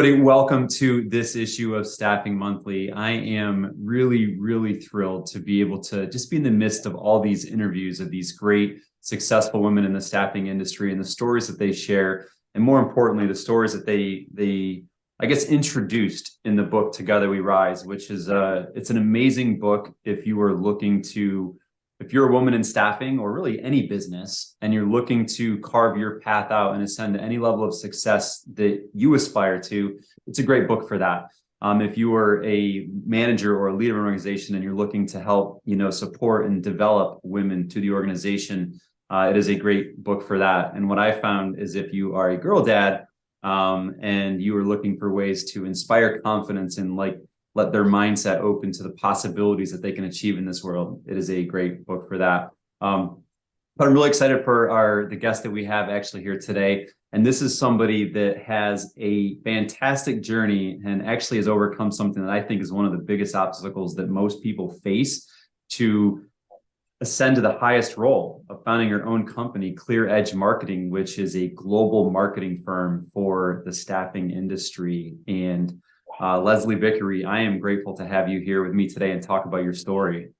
everybody, welcome to this issue of Staffing Monthly. I am really, really thrilled to be able to just be in the midst of all these interviews of these great, successful women in the staffing industry and the stories that they share, and more importantly, the stories that they I guess, introduced in the book Together We Rise, which is it's an amazing book if you are looking to, if you're a woman in staffing or really any business, and you're looking to carve your path out and ascend to any level of success that you aspire to, it's a great book for that. If you are a manager or a leader of an organization and you're looking to help, support and develop women to the organization, it is a great book for that. And what I found is if you are a girl dad, and you are looking for ways to inspire confidence and let their mindset open to the possibilities that they can achieve in this world, it is a great book for that. But I'm really excited for the guest that we have actually here today. And this is somebody that has a fantastic journey and actually has overcome something that I think is one of the biggest obstacles that most people face to ascend to the highest role of founding your own company, ClearEdge Marketing, which is a global marketing firm for the staffing industry. And Leslie Vickery, I am grateful to have you here with me today and talk about your story.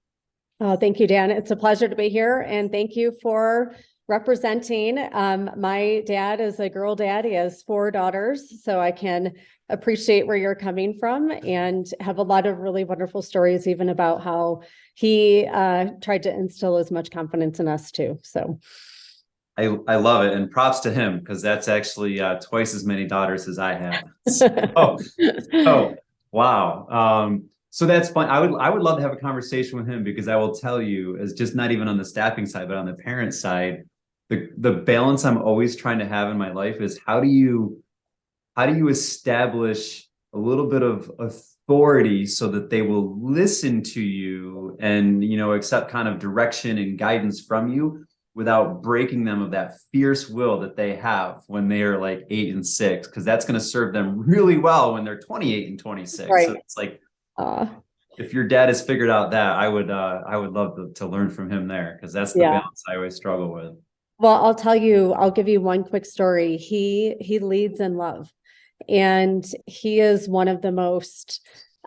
Oh, thank you, Dan. It's a pleasure to be here. And thank you for representing. My dad is a girl dad. He has 4 daughters, so I can appreciate where you're coming from and have a lot of really wonderful stories, even about how he tried to instill as much confidence in us too. So I love it, and props to him, because that's actually twice as many daughters as I have. So wow. So that's fun. I would love to have a conversation with him, because I will tell you, as just not even on the staffing side, but on the parent side, the balance I'm always trying to have in my life is how do you establish a little bit of authority so that they will listen to you and accept kind of direction and guidance from you without breaking them of that fierce will that they have when they are like 8 and 6, because that's going to serve them really well when they're 28 and 26. right. So it's like, if your dad has figured out that, I would love to learn from him there, because that's the balance I always struggle with. Well, I'll give you one quick story. He leads in love, and he is one of the most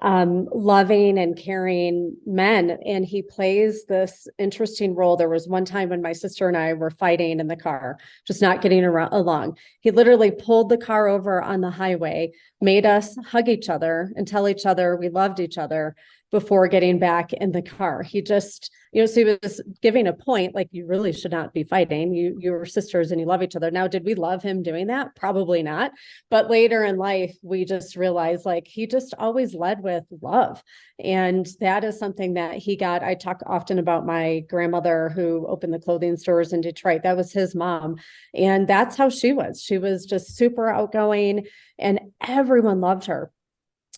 loving and caring men. And he plays this interesting role. There was one time when my sister and I were fighting in the car, just not getting along. He literally pulled the car over on the highway, made us hug each other and tell each other we loved each other before getting back in the car. He just, so he was giving a point, like, you really should not be fighting. You're sisters and you love each other. Now, did we love him doing that? Probably not. But later in life, we just realized, like, he just always led with love. And that is something that he got. I talk often about my grandmother who opened the clothing stores in Detroit. That was his mom. And that's how she was. She was just super outgoing and everyone loved her.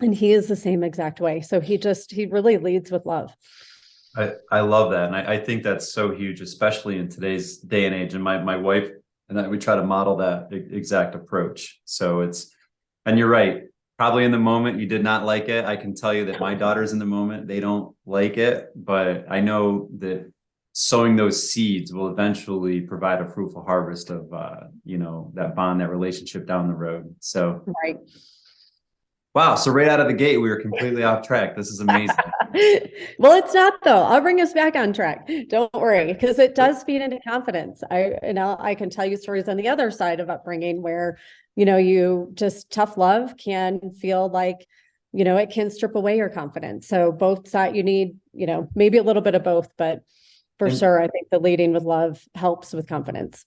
And he is the same exact way. So he really leads with love. I love that. And I think that's so huge, especially in today's day and age. And my wife and I, we try to model that exact approach. So and you're right. Probably in the moment you did not like it. I can tell you that my daughters in the moment, they don't like it, but I know that sowing those seeds will eventually provide a fruitful harvest of, that bond, that relationship down the road. So, right. Wow. So right out of the gate, we were completely off track. This is amazing. Well, it's not, though. I'll bring us back on track. Don't worry, because it does feed into confidence. I can tell you stories on the other side of upbringing where, you just tough love can feel like, it can strip away your confidence. So both sides, you need, maybe a little bit of both, but for sure, I think the leading with love helps with confidence.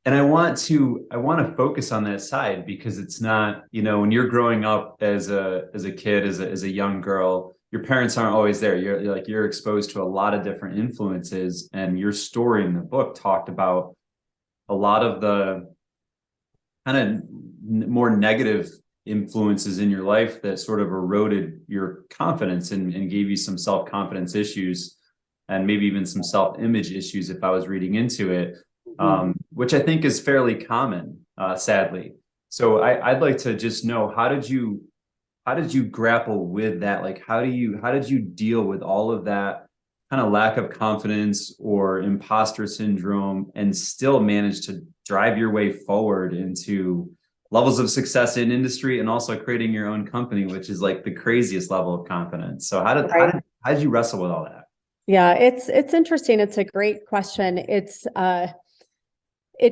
And I want to focus on that side, because it's not, when you're growing up as a kid, as a young girl, your parents aren't always there. You're exposed to a lot of different influences, and your story in the book talked about a lot of the kind of more negative influences in your life that sort of eroded your confidence and gave you some self-confidence issues, and maybe even some self-image issues, if I was reading into it. Which I think is fairly common, sadly. So I'd like to just know, how did you grapple with that? Like, how did you deal with all of that kind of lack of confidence or imposter syndrome and still manage to drive your way forward into levels of success in industry and also creating your own company, which is like the craziest level of confidence. So how did you wrestle with all that? Yeah, it's interesting. It's a great question. It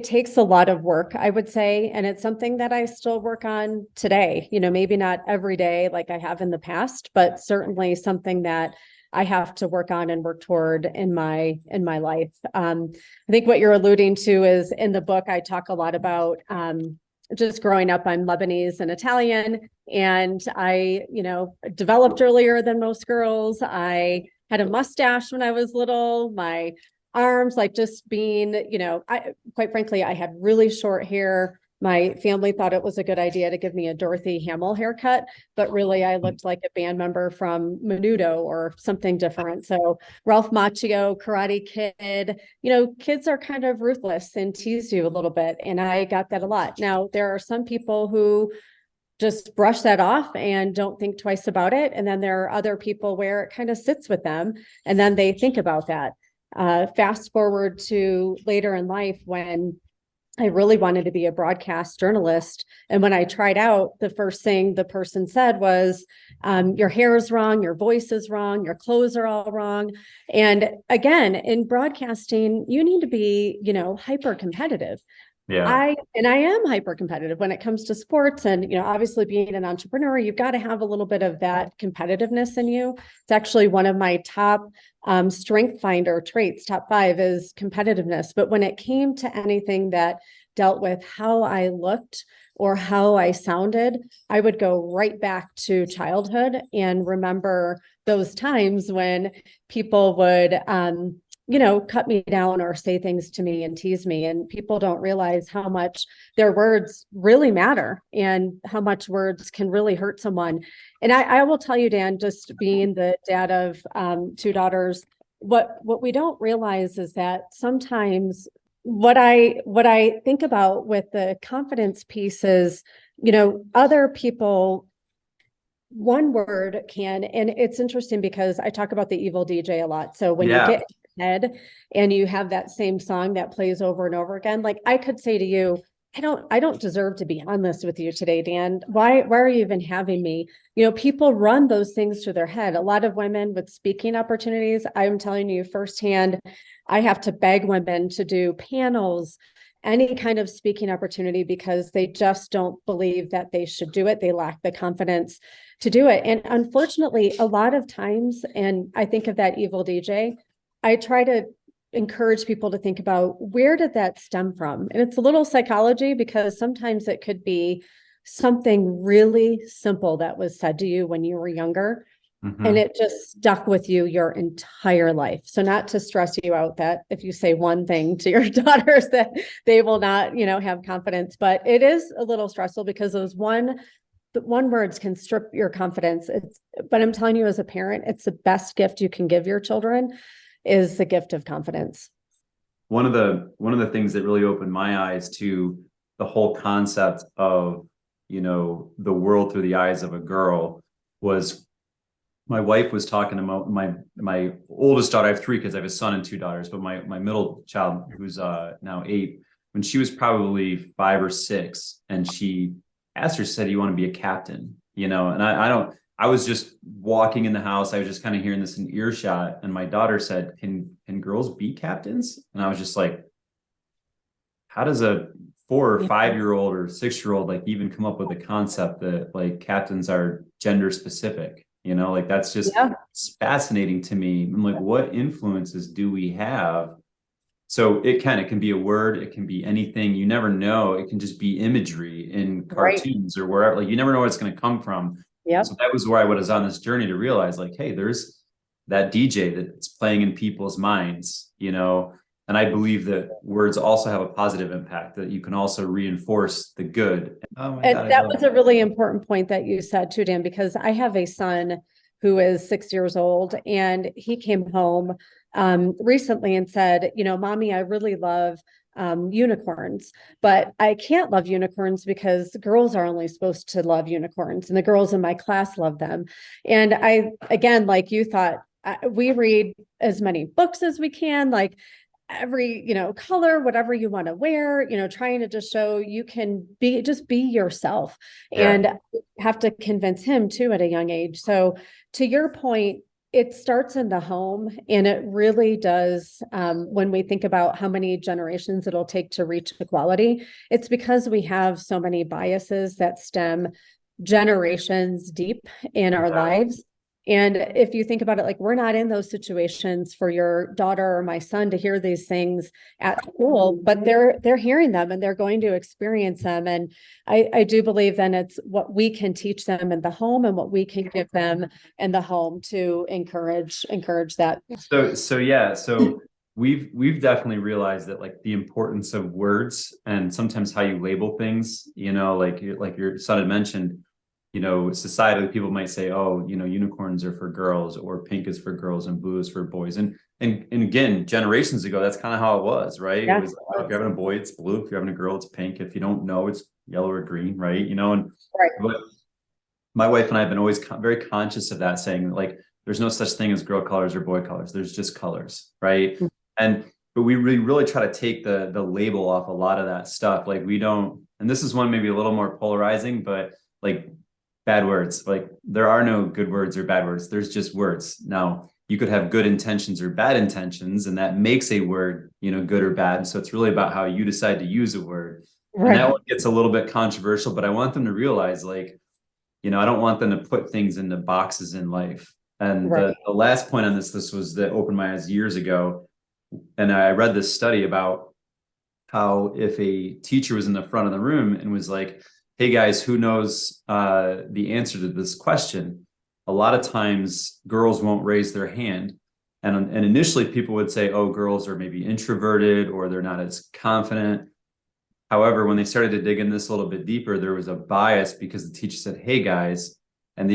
takes a lot of work, I would say, and it's something that I still work on today. Maybe not every day like I have in the past, but certainly something that I have to work on and work toward in my life. I think what you're alluding to is in the book, I talk a lot about just growing up. I'm Lebanese and Italian, and I, developed earlier than most girls. I had a mustache when I was little. My arms, like just being, quite frankly, I had really short hair. My family thought it was a good idea to give me a Dorothy Hamill haircut, but really I looked like a band member from Menudo or something different. So Ralph Macchio, Karate Kid, kids are kind of ruthless and tease you a little bit. And I got that a lot. Now, there are some people who just brush that off and don't think twice about it. And then there are other people where it kind of sits with them and then they think about that. Fast forward to later in life when I really wanted to be a broadcast journalist. And when I tried out, the first thing the person said was, your hair is wrong, your voice is wrong, your clothes are all wrong. And again, in broadcasting, you need to be, hyper competitive. Yeah. I am hyper competitive when it comes to sports, and obviously being an entrepreneur, you've got to have a little bit of that competitiveness in you. It's actually one of my top strength finder traits. Top 5 is competitiveness. But when it came to anything that dealt with how I looked or how I sounded, I would go right back to childhood and remember those times when people would cut me down or say things to me and tease me. And people don't realize how much their words really matter and how much words can really hurt someone. And I will tell you, Dan, just being the dad of 2 daughters, what we don't realize is that sometimes what I think about with the confidence piece is, other people, one word can, and it's interesting because I talk about the evil DJ a lot. So when you get head and you have that same song that plays over and over again, like I could say to you, I don't deserve to be on this with you today, Dan. Why are you even having me? People run those things to their head. A lot of women with speaking opportunities, I'm telling you firsthand, I have to beg women to do panels, any kind of speaking opportunity, because they just don't believe that they should do it. They lack the confidence to do it. And unfortunately, a lot of times, and I think of that evil DJ, I try to encourage people to think about, where did that stem from? And it's a little psychology, because sometimes it could be something really simple that was said to you when you were younger, and it just stuck with you your entire life. So not to stress you out that if you say one thing to your daughters that they will not, have confidence, but it is a little stressful because those one words can strip your confidence. But I'm telling you, as a parent, it's the best gift you can give your children, is the gift of confidence. One of the things that really opened my eyes to the whole concept of, the world through the eyes of a girl was my wife was talking to my oldest daughter. I have 3 kids. I have a son and 2 daughters, but my middle child, who's now 8, when she was probably 5 or 6, and she asked her, said, "You want to be a captain?" And I was just walking in the house. I was just kind of hearing this in earshot. And my daughter said, can girls be captains? And I was just like, how does a 4 or 5-year-old or 6-year-old like even come up with a concept that like captains are gender specific? Like that's just it's fascinating to me. I'm like, what influences do we have? So it can be a word, it can be anything. You never know. It can just be imagery in cartoons or wherever. Like you never know where it's going to come from. Yeah. So that was where I was on this journey to realize, like, hey, there's that DJ that's playing in people's minds, and I believe that words also have a positive impact, that you can also reinforce the good. Oh my God, that was a really important point that you said too, Dan, because I have a son who is 6 years old, and he came home recently and said, Mommy, I really love unicorns, but I can't love unicorns because girls are only supposed to love unicorns, and the girls in my class love them. And I, again, like you thought, we read as many books as we can. Like, every, color, whatever you want to wear, trying to just show you can just be yourself, Yeah. and have to convince him too at a young age. So to your point, it starts in the home, and it really does. When we think about how many generations it'll take to reach equality, it's because we have so many biases that stem generations deep in our Yeah. lives. And if you think about it, like, we're not in those situations for your daughter or my son to hear these things at school, but they're hearing them and they're going to experience them. And I do believe then it's what we can teach them in the home and what we can give them in the home to encourage that. So yeah, so we've definitely realized that like the importance of words and sometimes how you label things, like your son had mentioned, societally people might say, oh, unicorns are for girls or pink is for girls and blue is for boys. And again, generations ago, that's kind of how it was, right? It Yeah. was, oh, if you're having a boy, it's blue. If you're having a girl, it's pink. If you don't know, it's yellow or green, right? And Right. but my wife and I have been always very conscious of that, saying like, there's no such thing as girl colors or boy colors. There's just colors, right? And but we really try to take the label off a lot of that stuff. Like we don't, and this is one maybe a little more polarizing, but like bad words, like there are no good words or bad words. There's just words. Now you could have good intentions or bad intentions, and that makes a word, good or bad. So it's really about how you decide to use a word. And that Right. one gets a little bit controversial, but I want them to realize like, I don't want them to put things into boxes in life. And Right. the last point on this was that opened my eyes years ago. And I read this study about how if a teacher was in the front of the room and was like, hey guys, who knows the answer to this question? A lot of times girls won't raise their hand. And initially people would say, oh, girls are maybe introverted or they're not as confident. However, when they started to dig in this a little bit deeper, there was a bias because the teacher said, hey guys, and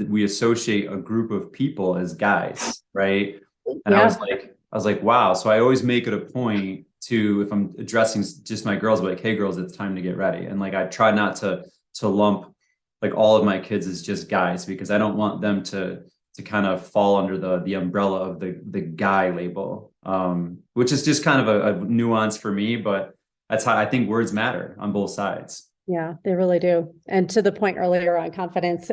we associate a group of people as guys, right? And Yeah. I was like, wow. So I always make it a point to, if I'm addressing just my girls, be like, hey girls, it's time to get ready. And like, I try not to lump like all of my kids as just guys, because I don't want them to kind of fall under the umbrella of the guy label, which is just kind of a nuance for me, but that's how I think words matter on both sides. Yeah, they really do. And to the point earlier on confidence,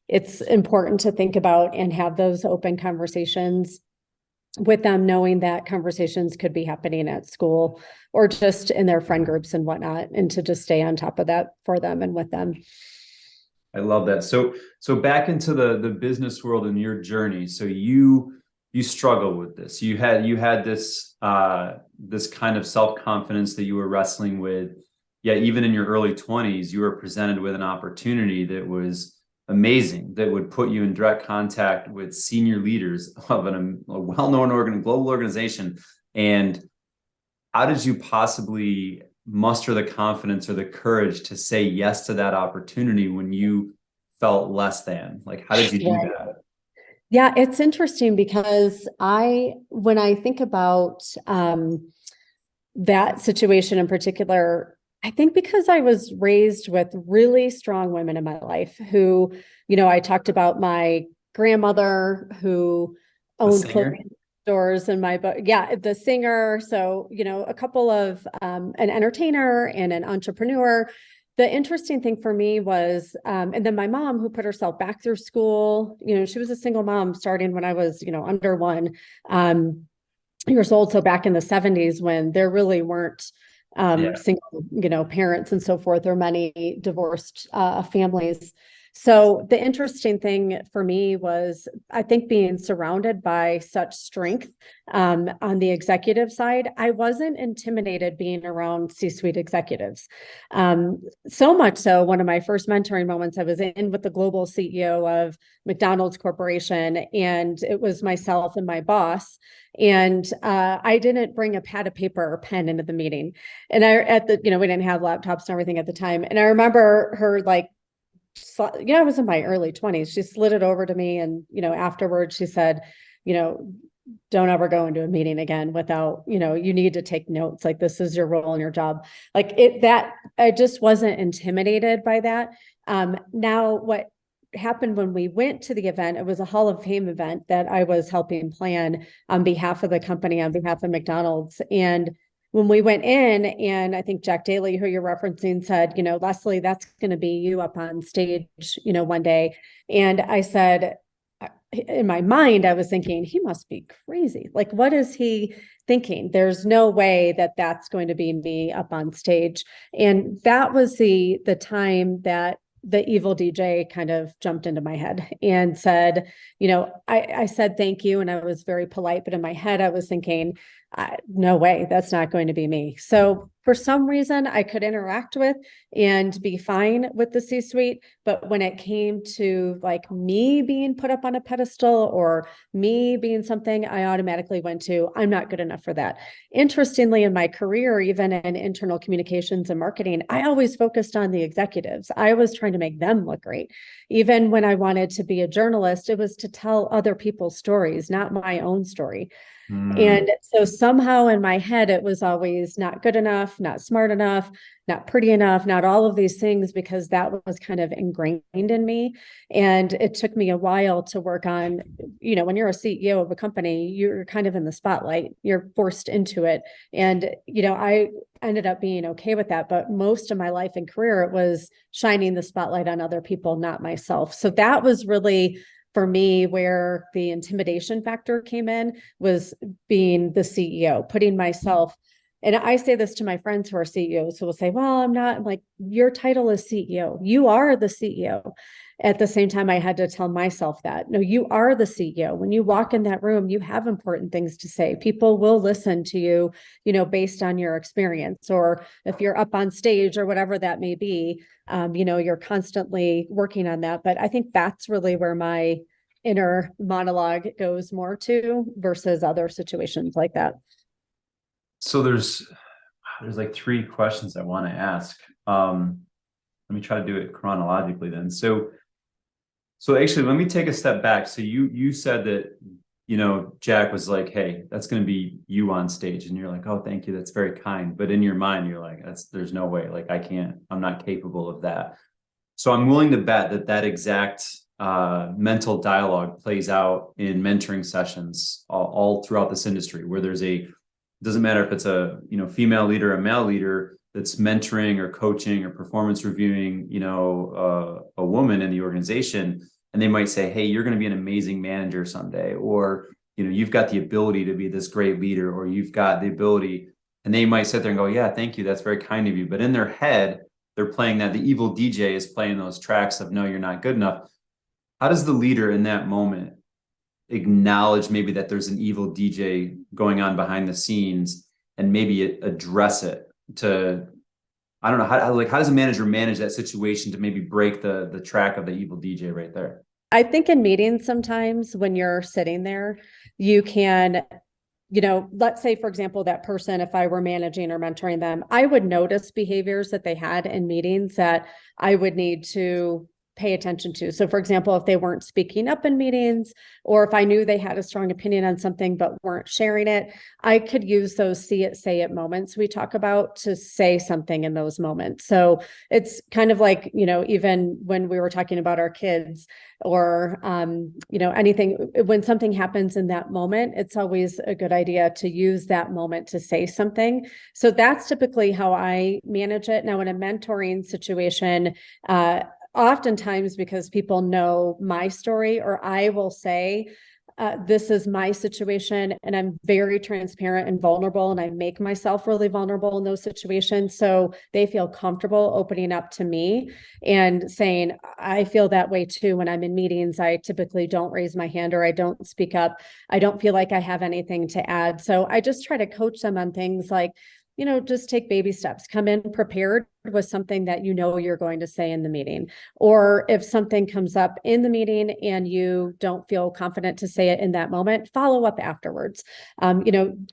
it's important to think about and have those open conversations with them, knowing that conversations could be happening at school or just in their friend groups and whatnot, and to just stay on top of that for them and with them. I love that. So back into the business world and your journey. So you struggle with this. You had this kind of self-confidence that you were wrestling with. Yet even in your early 20s, you were presented with an opportunity that was amazing, that would put you in direct contact with senior leaders of a well-known global organization. And how did you possibly muster the confidence or the courage to say yes to that opportunity when you felt less than? Like, how did you do Right. that? Yeah, it's interesting because when I think about that situation in particular, I think because I was raised with really strong women in my life who, I talked about my grandmother who The owned singer? clothing stores in my book. Yeah, the singer. So, a couple of an entertainer and an entrepreneur. The interesting thing for me was, and then my mom who put herself back through school, she was a single mom starting when I was, under one. Years old. So back in the 70s when there really weren't Yeah. single, parents and so forth, or many divorced families. So the interesting thing for me was, I think, being surrounded by such strength on the executive side, I wasn't intimidated being around C-suite executives. So much so, one of my first mentoring moments, I was in with the global CEO of McDonald's Corporation, and it was myself and my boss. And I didn't bring a pad of paper or pen into the meeting. And we didn't have laptops and everything at the time. And I remember her like, I was in my early 20s. She slid it over to me. And, afterwards she said, you know, don't ever go into a meeting again without, you need to take notes. Like, this is your role in your job. Like that I just wasn't intimidated by that. Now what happened when we went to the event, it was a Hall of Fame event that I was helping plan on behalf of the company, on behalf of McDonald's. And when we went in, and I think Jack Daly, who you're referencing, said, Leslie, that's going to be you up on stage, one day. And I said, in my mind, I was thinking, he must be crazy. Like, what is he thinking? There's no way that that's going to be me up on stage. And that was the time that the evil DJ kind of jumped into my head and said, I said, thank you. And I was very polite, but in my head, I was thinking, no way, that's not going to be me. So for some reason I could interact with and be fine with the C-suite. But when it came to like me being put up on a pedestal or me being something, I automatically went to, I'm not good enough for that. Interestingly, in my career, even in internal communications and marketing, I always focused on the executives. I was trying to make them look great. Even when I wanted to be a journalist, it was to tell other people's stories, not my own story. And so somehow in my head, it was always not good enough, not smart enough, not pretty enough, not all of these things, because that was kind of ingrained in me. And it took me a while to work on, when you're a CEO of a company, you're kind of in the spotlight, you're forced into it. And, I ended up being okay with that. But most of my life and career, it was shining the spotlight on other people, not myself. So that was really, for me, where the intimidation factor came in, was being the CEO, putting myself, and I say this to my friends who are CEOs who will say, well, I'm not. I'm like, your title is CEO. You are the CEO. At the same time, I had to tell myself that, no, you are the CEO. When you walk in that room, you have important things to say. People will listen to you, based on your experience, or if you're up on stage or whatever that may be, you're constantly working on that. But I think that's really where my inner monologue goes more to versus other situations like that. So there's like three questions I want to ask. Let me try to do it chronologically then. So actually, let me take a step back. So you said that, Jack was like, hey, that's going to be you on stage. And you're like, oh, thank you. That's very kind. But in your mind, you're like, there's no way. Like, I'm not capable of that. So I'm willing to bet that exact mental dialogue plays out in mentoring sessions all throughout this industry, where doesn't matter if it's a female leader, a male leader that's mentoring or coaching or performance reviewing, a woman in the organization, and they might say, hey, you're going to be an amazing manager someday, or you've got the ability to be this great leader, or you've got the ability, and they might sit there and go, yeah, thank you, that's very kind of you. But in their head, they're playing that. The evil DJ is playing those tracks of, no, you're not good enough. How does the leader in that moment acknowledge maybe that there's an evil DJ going on behind the scenes, and maybe address it to, I don't know, how does a manager manage that situation to maybe break the track of the evil DJ right there? I think in meetings, sometimes when you're sitting there, you can, let's say, for example, that person, if I were managing or mentoring them, I would notice behaviors that they had in meetings that I would need to pay attention to. So for example, if they weren't speaking up in meetings, or if I knew they had a strong opinion on something but weren't sharing it, I could use those see it, say it moments we talk about to say something in those moments. So it's kind of like, even when we were talking about our kids, or, anything, when something happens in that moment, it's always a good idea to use that moment to say something. So that's typically how I manage it. Now, in a mentoring situation, oftentimes, because people know my story, or I will say, this is my situation, and I'm very transparent and vulnerable, and I make myself really vulnerable in those situations. So they feel comfortable opening up to me and saying, I feel that way too. When I'm in meetings, I typically don't raise my hand, or I don't speak up. I don't feel like I have anything to add. So I just try to coach them on things like, just take baby steps, come in prepared with something that you're going to say in the meeting. Or if something comes up in the meeting and you don't feel confident to say it in that moment, follow up afterwards.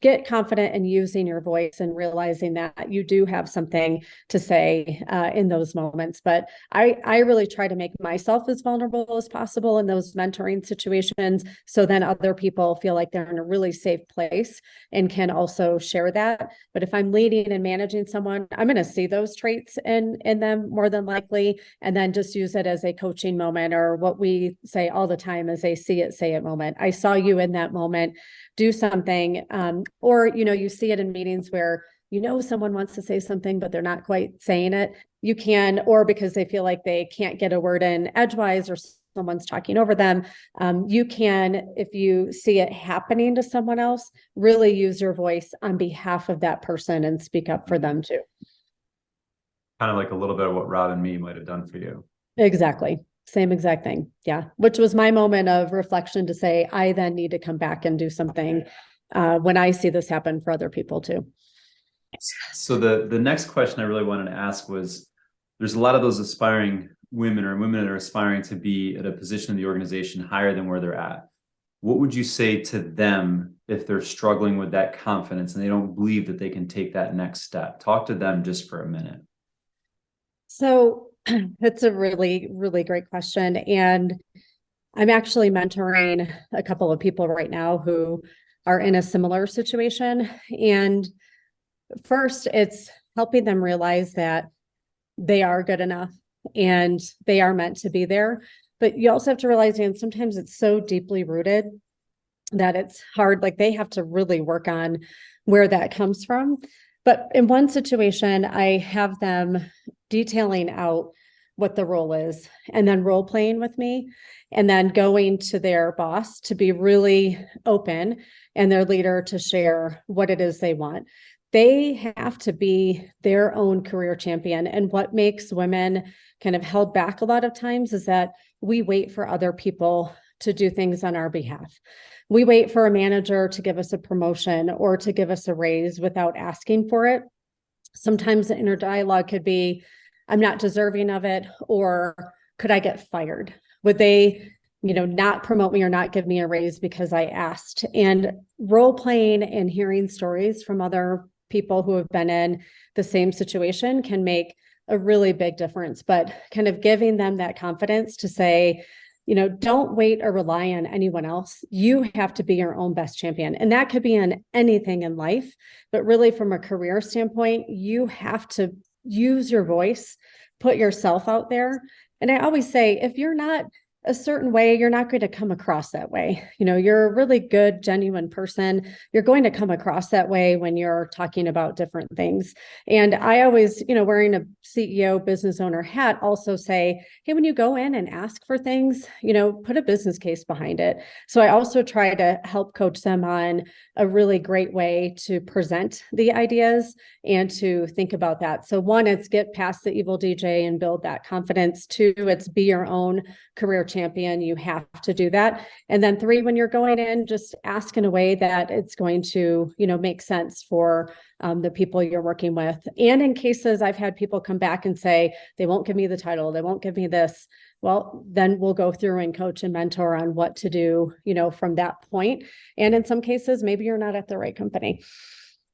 Get confident in using your voice and realizing that you do have something to say in those moments. But I really try to make myself as vulnerable as possible in those mentoring situations, so then other people feel like they're in a really safe place and can also share that. But if I'm leading and managing someone, I'm going to see those traits traits in them more than likely, and then just use it as a coaching moment, or what we say all the time is a see it, say it moment. I saw you in that moment, do something. Or, you see it in meetings where someone wants to say something, but they're not quite saying it. You can, or because they feel like they can't get a word in edgewise, or someone's talking over them, you can, if you see it happening to someone else, really use your voice on behalf of that person and speak up for them too. Kind of like a little bit of what Rob and me might have done for you. Exactly. Same exact thing. Yeah. Which was my moment of reflection to say, I then need to come back and do something when I see this happen for other people too. So the next question I really wanted to ask was, there's a lot of those aspiring women or women that are aspiring to be at a position in the organization higher than where they're at. What would you say to them if they're struggling with that confidence and they don't believe that they can take that next step? Talk to them just for a minute. So that's a really, really great question. And I'm actually mentoring a couple of people right now who are in a similar situation. And first, it's helping them realize that they are good enough and they are meant to be there. But you also have to realize, and sometimes it's so deeply rooted that it's hard. Like, they have to really work on where that comes from. But in one situation, I have them detailing out what the role is, and then role playing with me, and then going to their boss to be really open, and their leader to share what it is they want. They have to be their own career champion. And what makes women kind of held back a lot of times is that we wait for other people to do things on our behalf. We wait for a manager to give us a promotion or to give us a raise without asking for it. Sometimes the inner dialogue could be, I'm not deserving of it, or could I get fired? Would they, not promote me or not give me a raise because I asked? And role playing and hearing stories from other people who have been in the same situation can make a really big difference. But kind of giving them that confidence to say, don't wait or rely on anyone else. You have to be your own best champion. And that could be in anything in life, but really from a career standpoint, you have to use your voice, put yourself out there. And I always say, if you're not a certain way, you're not going to come across that way. You're a really good, genuine person. You're going to come across that way when you're talking about different things. And I always, wearing a CEO business owner hat, also say, hey, when you go in and ask for things, put a business case behind it. So I also try to help coach them on a really great way to present the ideas and to think about that. So one, it's get past the evil DJ and build that confidence. Two, it's be your own career champion. You have to do that. And then three, when you're going in, just ask in a way that it's going to, make sense for the people you're working with. And in cases, I've had people come back and say, they won't give me the title, they won't give me this. Well, then we'll go through and coach and mentor on what to do, from that point. And in some cases, maybe you're not at the right company.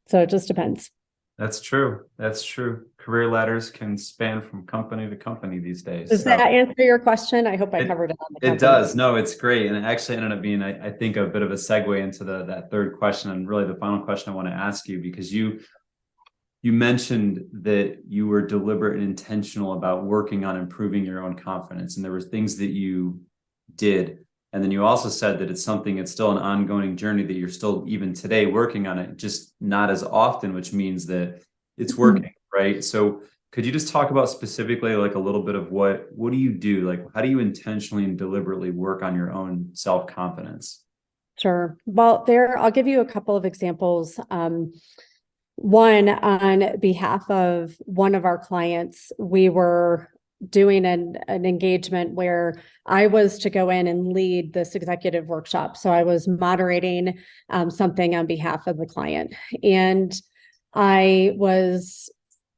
So it just depends. That's true. That's true. Career ladders can span from company to company these days. Does that answer your question? I hope I covered it on the company. It does. No, it's great. And it actually ended up being, I think, a bit of a segue into that third question, and really the final question I want to ask you, because you mentioned that you were deliberate and intentional about working on improving your own confidence. And there were things that you did. And then you also said that it's still an ongoing journey, that you're still even today working on it, just not as often, which means that it's working, right? So could you just talk about specifically like a little bit of what do you do? Like, how do you intentionally and deliberately work on your own self-confidence? Sure. Well, I'll give you a couple of examples. One, on behalf of one of our clients, we were doing an engagement where I was to go in and lead this executive workshop. So I was moderating something on behalf of the client. And I was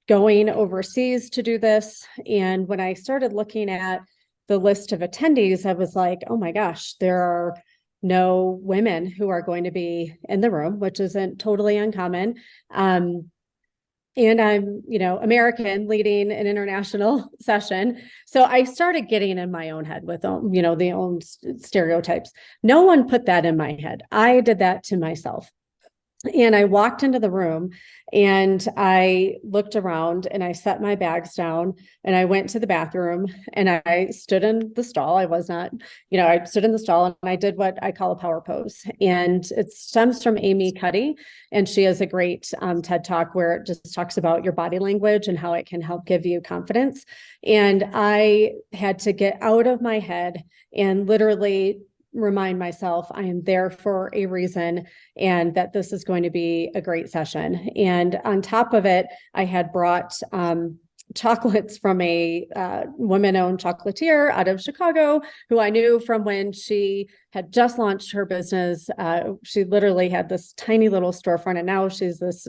going overseas to do this. And when I started looking at the list of attendees, I was like, oh my gosh, there are no women who are going to be in the room, which isn't totally uncommon. And I'm, American, leading an international session. So I started getting in my own head with, the own stereotypes. No one put that in my head. I did that to myself. And I walked into the room and I looked around and I set my bags down and I went to the bathroom and I stood in the stall. I was not, I stood in the stall and I did what I call a power pose. And it stems from Amy Cuddy. And she has a great TED talk where it just talks about your body language and how it can help give you confidence. And I had to get out of my head and literally remind myself I am there for a reason and that this is going to be a great session. And on top of it, I had brought chocolates from a women-owned chocolatier out of Chicago, who I knew from when she had just launched her business. She literally had this tiny little storefront, and now she's this,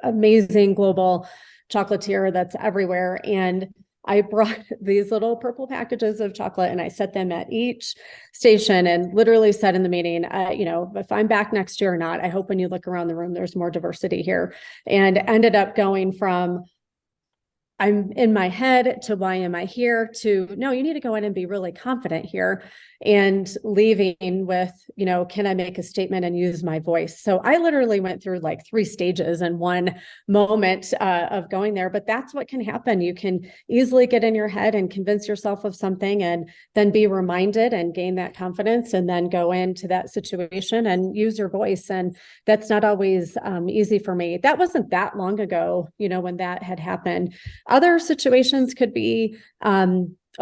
amazing global chocolatier that's everywhere. And I brought these little purple packages of chocolate and I set them at each station and literally said in the meeting, if I'm back next year or not, I hope when you look around the room, there's more diversity here. And ended up going from I'm in my head to why am I here to no, you need to go in and be really confident here, and leaving with, can I make a statement and use my voice? So I literally went through like 3 stages in one moment of going there, but that's what can happen. You can easily get in your head and convince yourself of something and then be reminded and gain that confidence and then go into that situation and use your voice. And that's not always easy for me. That wasn't that long ago, when that had happened. Other situations could be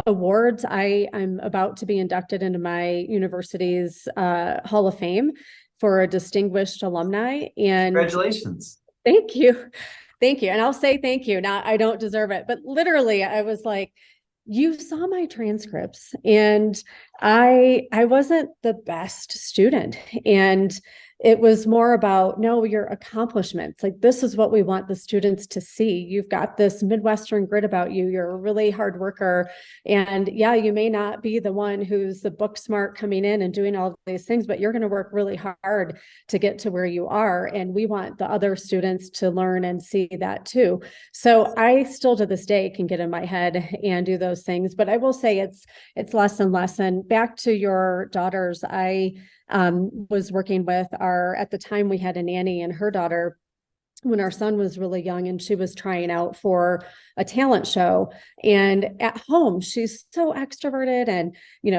awards. I'm about to be inducted into my university's Hall of Fame for a distinguished alumni. And Congratulations. thank you. Thank you. And I'll say thank you. Now, I don't deserve it, but literally I was like, you saw my transcripts and I wasn't the best student. And it was more about, no, your accomplishments. Like, this is what we want the students to see. You've got this Midwestern grit about you. You're a really hard worker. And yeah, you may not be the one who's the book smart coming in and doing all these things, but you're going to work really hard to get to where you are. And we want the other students to learn and see that too. So I still to this day can get in my head and do those things, but I will say it's less and less. And back to your daughters, I was working with at the time we had a nanny, and her daughter, when our son was really young, and she was trying out for a talent show. And at home, she's so extroverted and,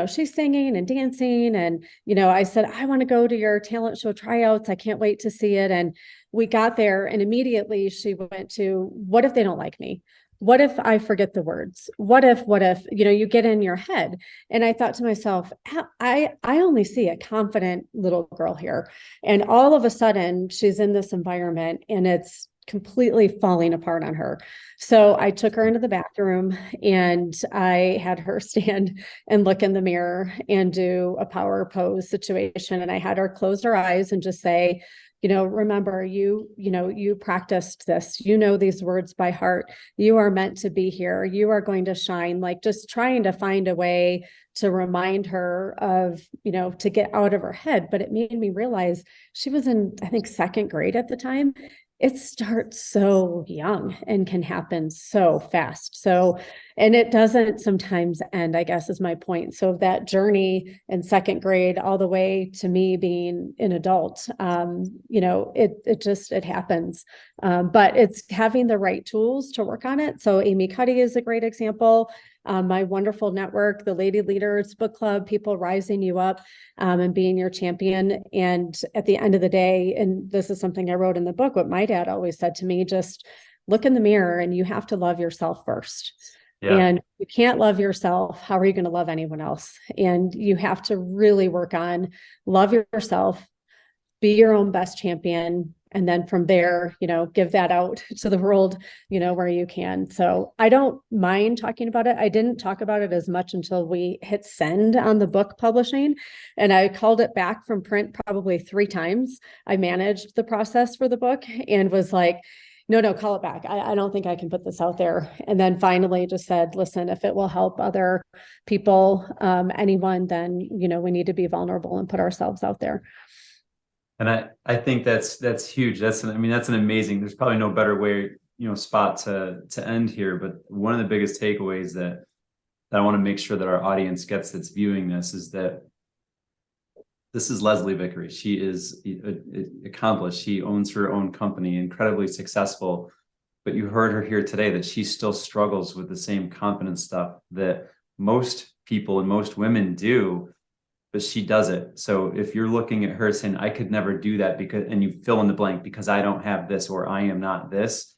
she's singing and dancing. And, I said, I want to go to your talent show tryouts. I can't wait to see it. And we got there and immediately she went to, what if they don't like me? What if I forget the words? What if, you get in your head? And I thought to myself, I only see a confident little girl here. And all of a sudden she's in this environment and it's completely falling apart on her. So I took her into the bathroom and I had her stand and look in the mirror and do a power pose situation. And I had her close her eyes and just say, remember, you practiced this, these words by heart. You are meant to be here. You are going to shine. Like, just trying to find a way to remind her of, to get out of her head. But it made me realize she was in, I think, 2nd grade at the time. It starts so young and can happen so fast. So, and it doesn't sometimes end, I guess, is my point. So that journey in 2nd grade, all the way to me being an adult, it happens. But it's having the right tools to work on it. So Amy Cuddy is a great example. My wonderful network, the Lady Leaders Book Club, people rising you up and being your champion. And at the end of the day, and this is something I wrote in the book, what my dad always said to me, just look in the mirror and you have to love yourself first. Yeah. And you can't love yourself. How are you going to love anyone else? And you have to really work on love yourself, be your own best champion. And then from there, give that out to the world, where you can. So I don't mind talking about it. I didn't talk about it as much until we hit send on the book publishing. And I called it back from print probably 3 times. I managed the process for the book and was like, no, call it back. I don't think I can put this out there. And then finally just said, listen, if it will help other people, anyone, then, we need to be vulnerable and put ourselves out there. And I think that's huge. That's an amazing, there's probably no better way, spot to end here. But one of the biggest takeaways that I want to make sure that our audience gets that's viewing this is that This is Leslie Vickery. She is accomplished. She owns her own company, incredibly successful. But you heard her here today that she still struggles with the same confidence stuff that most people and most women do, but she does it. So if you're looking at her saying, I could never do that because, and you fill in the blank because I don't have this or I am not this,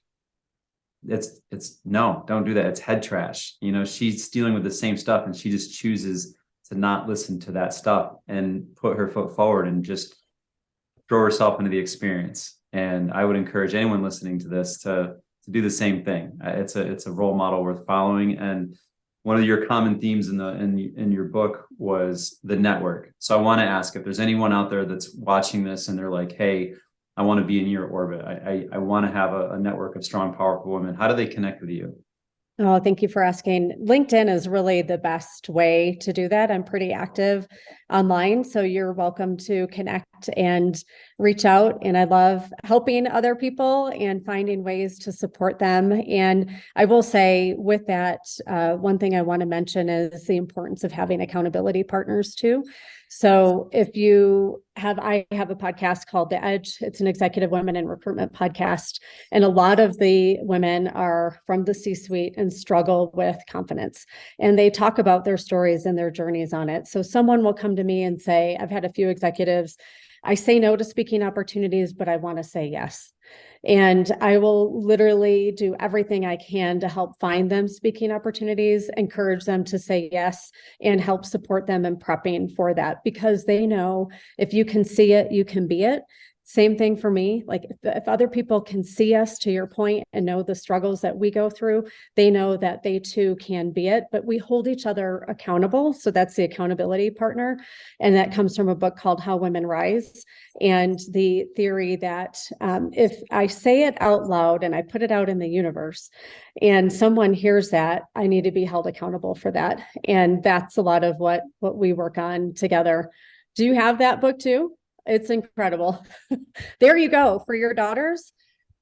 it's no, don't do that. It's head trash. You know, she's dealing with the same stuff and she just chooses to not listen to that stuff and put her foot forward and just throw herself into the experience. And I would encourage anyone listening to this to do the same thing. It's a role model worth following. And one of your common themes in your book was the network. So I want to ask if there's anyone out there that's watching this and they're like, hey, I want to be in your orbit. I want to have a network of strong, powerful women. How do they connect with you? Oh, thank you for asking. LinkedIn is really the best way to do that. I'm pretty active online, so you're welcome to connect and reach out. And I love helping other people and finding ways to support them. And I will say with that, one thing I want to mention is the importance of having accountability partners too. So I have a podcast called The Edge. It's an executive women in recruitment podcast. And a lot of the women are from the C-suite and struggle with confidence. And they talk about their stories and their journeys on it. So someone will come to me and say, I've had a few executives, I say no to speaking opportunities, but I want to say yes. And I will literally do everything I can to help find them speaking opportunities, encourage them to say yes, and help support them in prepping for that, because they know if you can see it, you can be it. Same thing for me. Like if other people can see us, to your point, and know the struggles that we go through, they know that they too can be it, but we hold each other accountable. So that's the accountability partner. And that comes from a book called How Women Rise. And the theory that if I say it out loud and I put it out in the universe and someone hears that, I need to be held accountable for that. And that's a lot of what we work on together. Do you have that book too? It's incredible. There you go. For your daughters,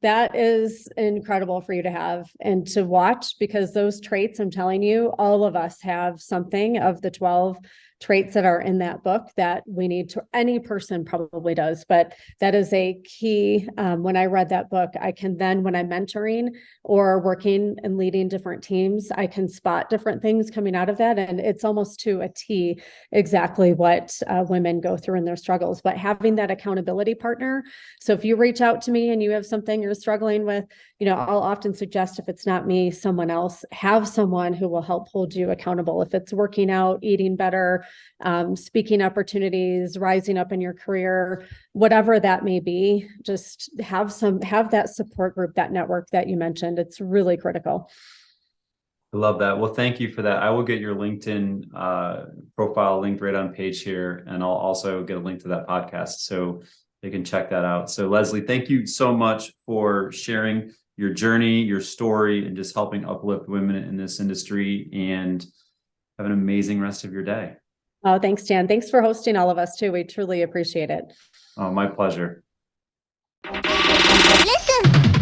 that is incredible for you to have and to watch, because those traits, I'm telling you, all of us have something of the 12 traits that are in that book that we need to, any person probably does, but that is a key. When I read that book, I can then, when I'm mentoring or working and leading different teams, I can spot different things coming out of that. And it's almost to a T exactly what women go through in their struggles, but having that accountability partner. So if you reach out to me and you have something you're struggling with, I'll often suggest, if it's not me, someone else, have someone who will help hold you accountable. If it's working out, eating better, speaking opportunities, rising up in your career, whatever that may be, just have that support group, that network that you mentioned. It's really critical. I love that. Well, thank you for that. I will get your LinkedIn profile linked right on page here, and I'll also get a link to that podcast so they can check that out. So Leslie, thank you so much for sharing your journey, your story, and just helping uplift women in this industry, and have an amazing rest of your day. Oh, thanks, Dan. Thanks for hosting all of us too. We truly appreciate it. Oh, my pleasure. Listen.